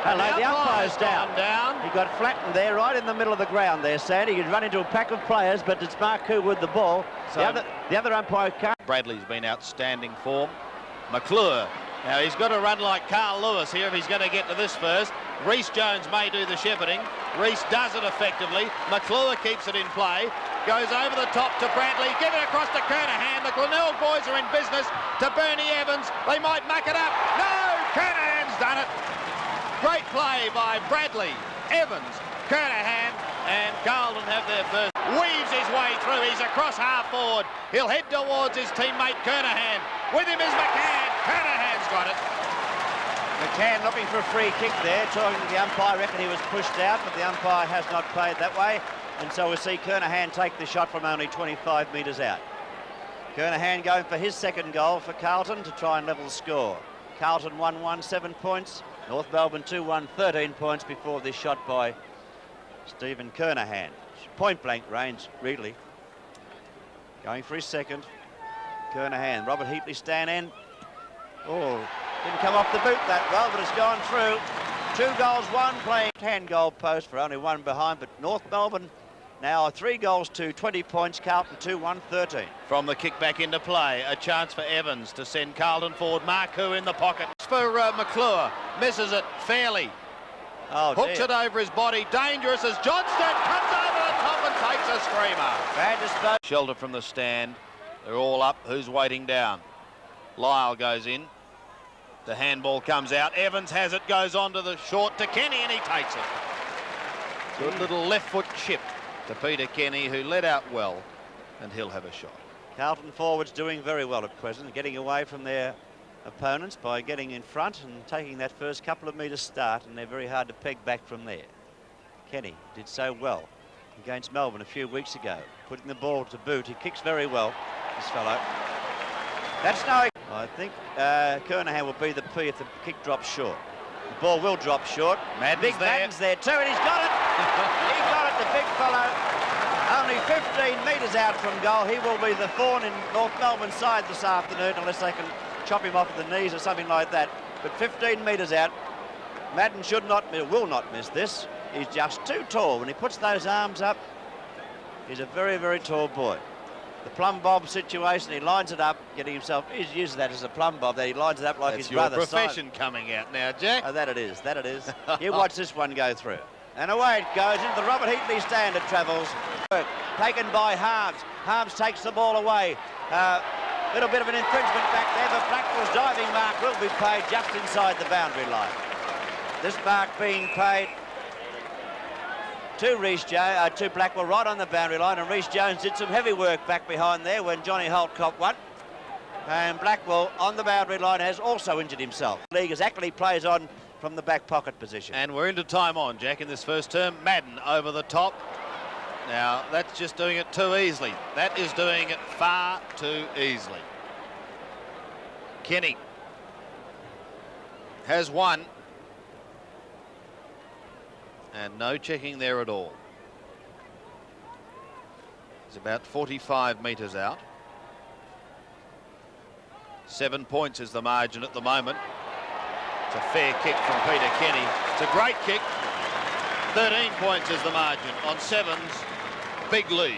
Hello, the umpire's down. He got flattened there, right in the middle of the ground there, Sandy. He'd run into a pack of players, but it's Marcoux with the ball. So the other umpire can't. Bradley's been outstanding form. McClure. Now, he's got to run like Carl Lewis here if he's going to get to this first. Rhys Jones may do the shepherding. Rhys does it effectively. McClure keeps it in play. Goes over the top to Bradley. Give it across to Kernahan. The Glenelg boys are in business to Bernie Evans. They might muck it up. No! Kernahan's done it. Great play by Bradley, Evans, Kernahan, and Carlton have their first. Weaves his way through. He's across half forward. He'll head towards his teammate Kernahan. With him is McCann. Kernahan's got it. McCann looking for a free kick there. Talking to the umpire, reckon he was pushed out, but the umpire has not played that way. And so we'll see Kernahan take the shot from only 25 metres out. Kernahan going for his second goal for Carlton to try and level the score. Carlton 1-1, 7 points. North Melbourne 2-1, 13 points before this shot by Stephen Kernahan. Point blank range, really. Going for his second. Kernahan, Robert Heatley stand in. Oh, didn't come off the boot that well, but it's gone through. 2 goals, 1 playing hand goal post for only 1 behind, but North Melbourne now 3 goals to 20 points. Carlton 2-1, 13. From the kick back into play, a chance for Evans to send Carlton forward. Marcoux in the pocket. For McClure, misses it fairly. Oh, hooks dear. it over his body. Dangerous as Johnston comes over the top and takes a screamer. Bad disposal. Shelter from the stand. They're all up. Who's waiting down? Lyle goes in. The handball comes out. Evans has it, goes on to the short to Kenny, and he takes it. Good little left foot chip to Peter Kenny, who led out well, and he'll have a shot. Carlton forwards doing very well at present, getting away from their opponents by getting in front and taking that first couple of metres start, and they're very hard to peg back from there. Kenny did so well against Melbourne a few weeks ago, putting the ball to boot. He kicks very well, this fellow. That's no... I think Kernahan will be the P if the kick drops short. The ball will drop short. Madden's there too, and he's got it. He got it, the big fellow. Only 15 metres out from goal. He will be the thorn in North Melbourne's side this afternoon, unless they can chop him off at the knees or something like that. But 15 metres out. Madden will not miss this. He's just too tall. When he puts those arms up, he's a very, very tall boy. The plumb bob situation, he lines it up, getting himself, he's used that as a plumb bob, that he lines it up like his brother. That's your profession coming out now, Jack. Oh, that it is, that it is. You watch this one go through. And away it goes into the Robert Heatley stand. It travels. Taken by Harms. Harms takes the ball away. Little bit of an infringement back there, but Blackwell's diving mark will be paid just inside the boundary line. This mark being paid to Blackwell right on the boundary line, and Rhys Jones did some heavy work back behind there when Johnny Holt copped one. And Blackwell on the boundary line has also injured himself. The league exactly plays on from the back pocket position. And we're into time on, Jack, in this first term. Madden over the top. Now, that's just doing it too easily. That is doing it far too easily. Kenny has one. And no checking there at all. He's about 45 metres out. 7 points is the margin at the moment. It's a fair kick from Peter Kenny. It's a great kick. 13 points is the margin on sevens. Big lead.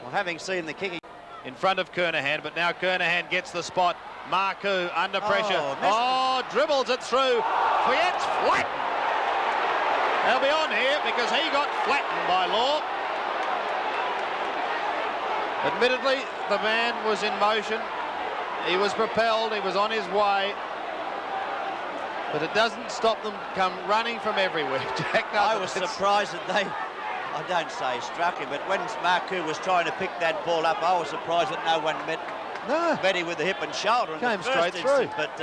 Well, having seen the kicking in front of Kernahan, but now Kernahan gets the spot. Marcoux under pressure. Dribbles it through. Fayette's flattened. They'll be on here because he got flattened by Law. Admittedly, the man was in motion. He was propelled. He was on his way. But it doesn't stop them come running from everywhere. Jack, I was surprised that they, I don't say struck him, but when Marcoux was trying to pick that ball up, I was surprised that no one met him with the hip and shoulder. Came straight through. But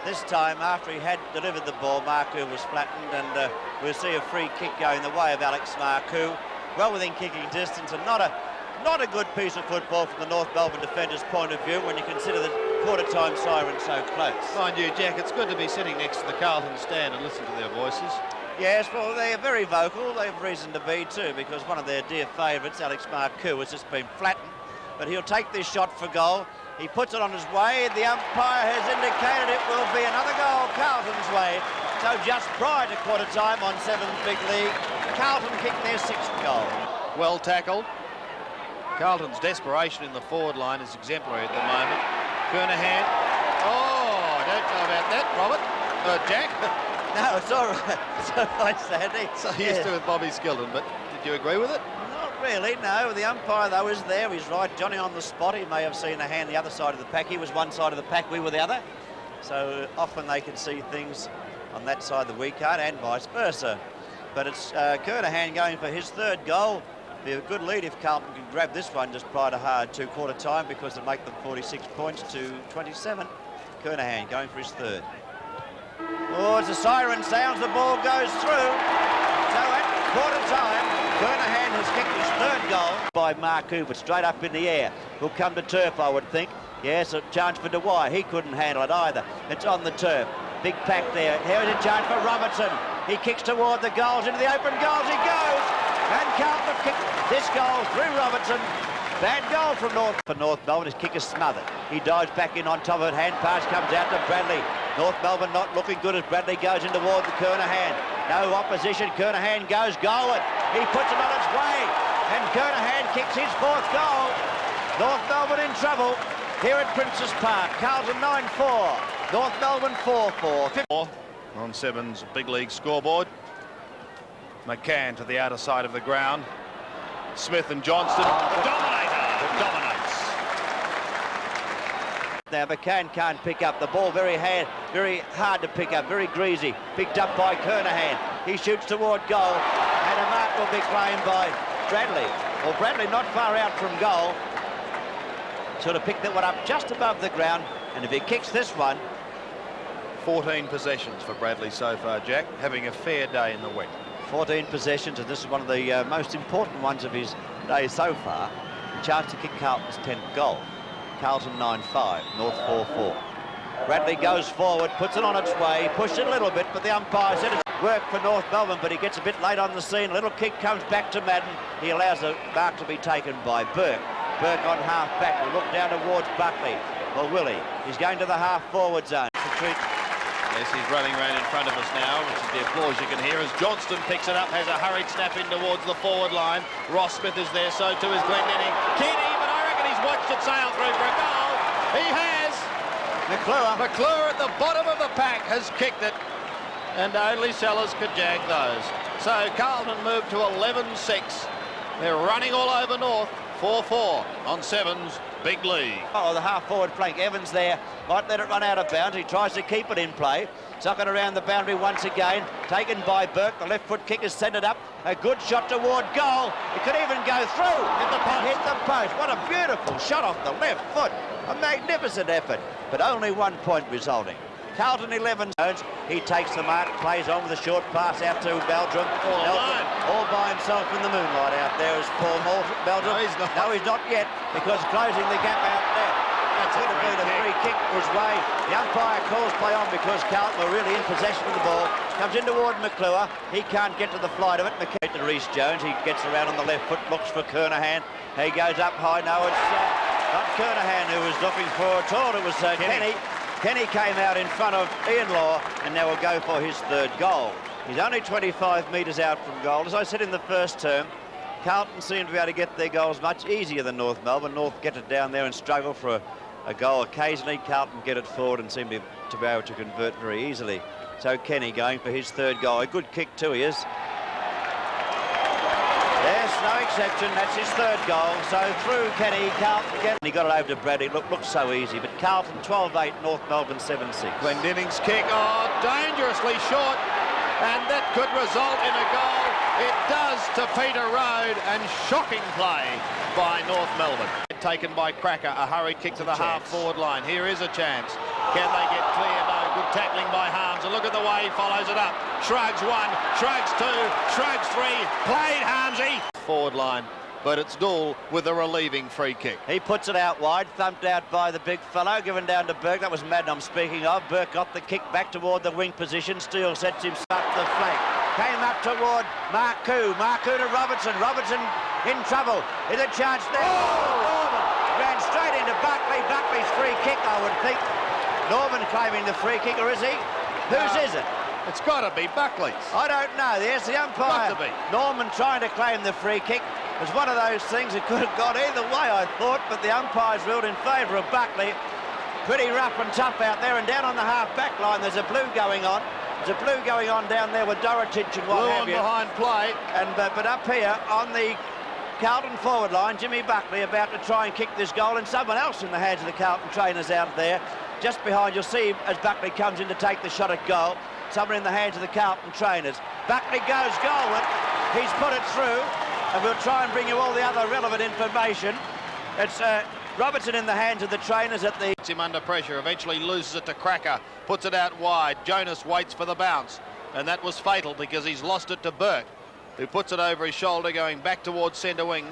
this time, after he had delivered the ball, Marcoux was flattened, and we'll see a free kick going the way of Alex Marcoux. Well within kicking distance, and not a good piece of football from the North Melbourne defenders' point of view when you consider the quarter-time siren so close. Mind you, Jack, it's good to be sitting next to the Carlton stand and listen to their voices. Yes, well, they are very vocal. They have reason to be too, because one of their dear favourites, Alex Marcoux, has just been flattened. But he'll take this shot for goal. He puts it on his way. The umpire has indicated it will be another goal Carlton's way. So just prior to quarter time on 7's Big League, Carlton kicked their 6th goal. Well tackled. Carlton's desperation in the forward line is exemplary at the moment. Kernahan. Oh, I don't know about that, Robert. Jack. No, it's all right. It's all right, Sandy. So used to with Bobby Skilton, but did you agree with it? Not really, no. The umpire, though, is there. He's right. Johnny on the spot. He may have seen a hand the other side of the pack. He was one side of the pack, we were the other. So often they can see things on that side that we can't, and vice versa. But it's Kernahan going for his 3rd goal. Be a good lead if Carlton can grab this one just prior to hard 2 quarter time, because it'll make them 46 points to 27. Kernahan going for his 3rd. Oh, as the siren sounds, the ball goes through. So at quarter time, Kernahan has kicked his 3rd goal by Mark Cooper, straight up in the air. Will come to turf, I would think. Yes, a chance for Dewey. He couldn't handle it either. It's on the turf. Big pack there. Here's a chance for Robertson. He kicks toward the goals, into the open goals he goes. And Carlton have kicked this goal through Robertson. Bad goal from North Melbourne. His kick is smothered. He dives back in on top of it. Hand pass comes out to Bradley. North Melbourne not looking good as Bradley goes in toward the Kernahan. No opposition. Kernahan goes goalward. He puts it on its way. And Kernahan kicks his 4th goal. North Melbourne in trouble here at Princes Park. Carlton 9-4. North Melbourne 4-4. On 7's Big League scoreboard. McCann to the outer side of the ground. Smith and Johnston. The dominator dominates. Now McCann can't pick up the ball. Very hard to pick up. Very greasy. Picked up by Kernahan. He shoots toward goal. And a mark will be claimed by Bradley. Well, Bradley not far out from goal. Sort of picked that one up just above the ground. And if he kicks this one... 14 possessions for Bradley so far, Jack. Having a fair day in the wet. 14 possessions, and this is one of the most important ones of his day so far. A chance to kick Carlton's 10th goal. Carlton 9-5, North 4-4. Bradley goes forward, puts it on its way, pushed it a little bit, but the umpire said it's work for North Melbourne, but he gets a bit late on the scene. A little kick comes back to Madden. He allows the mark to be taken by Burke. Burke on half back, will look down towards Buckley. Well, will he? He's going to the half forward zone. Yes, he's running around in front of us now, which is the applause you can hear as Johnston picks it up, has a hurried snap in towards the forward line. Ross Smith is there, so too is Glendinning. Kenny, but I reckon he's watched it sail through for a goal. He has. McClure at the bottom of the pack has kicked it, and only Sellers could jag those. So Carlton moved to 11-6. They're running all over North. 4-4 on 7's Big League. Oh, the half-forward flank. Evans there. Might let it run out of bounds. He tries to keep it in play. Suck it around the boundary once again. Taken by Burke. The left foot kick is sent it up. A good shot toward goal. It could even go through. Hit the post. What a beautiful shot off the left foot. A magnificent effort. But only 1 point resulting. Carlton 11. He takes the mark, plays on with a short pass out to Meldrum. All by himself in the moonlight out there is Paul Meldrum. No, he's not yet, because closing the gap out there. That's going to be the free kick his way. The umpire calls play on because Carlton were really in possession of the ball. Comes in toward McClure. He can't get to the flight of it. McCann to Reece Jones. He gets around on the left foot, looks for Kernahan. He goes up high. No, it's not Kernahan who was looking for at all. It was Kenny. Kenny came out in front of Ian Law, and now will go for his 3rd goal. He's only 25 metres out from goal. As I said in the first term, Carlton seem to be able to get their goals much easier than North Melbourne. North get it down there and struggle for a goal occasionally. Carlton get it forward and seem to be able to convert very easily. So Kenny going for his 3rd goal. A good kick too, he is. Yes, no exception. That's his 3rd goal. So through Kenny, Carlton again. He got it over to Bradley. Looks so easy. But Carlton 12-8, North Melbourne 7-6. Glendinning's kick, dangerously short, and that could result in a goal. It does to Peter Road, and shocking play by North Melbourne. Taken by Cracker, a hurried kick to the half-forward line. Here is a chance. Can they get clear? No. Good tackling by Harms, and look at the way he follows it up. Shrugs 1, shrugs 2, shrugs 3, played Harmsy. Forward line, but it's Gould with a relieving free kick. He puts it out wide, thumped out by the big fellow, given down to Burke. That was Madden I'm speaking of. Burke got the kick back toward the wing position. Steele sets him up the flank. Came up toward Marcoux. Marcoux to Robertson. Robertson in trouble. Is a chance there. Oh! Ran straight into Buckley. Buckley's free kick, I would think. Norman claiming the free kick, or is he? Whose is it? It's got to be Buckley's. I don't know. There's the umpire. Got to be. Norman trying to claim the free kick. It was one of those things that could have gone either way, I thought, but the umpires ruled in favour of Buckley. Pretty rough and tough out there, and down on the half-back line, there's a blue going on. There's a blue going on down there with Dorotich and what have you. Behind play. And but up here on the Carlton forward line, Jimmy Buckley about to try and kick this goal, and someone else in the hands of the Carlton trainers out there. Just behind, you'll see as Buckley comes in to take the shot at goal. Someone in the hands of the Carlton trainers. Buckley goes goalward. He's put it through, and we'll try and bring you all the other relevant information. It's Robertson in the hands of the trainers at the... Him under pressure, eventually loses it to Cracker, puts it out wide. Jonas waits for the bounce, and that was fatal because he's lost it to Burke, who puts it over his shoulder going back towards centre wing.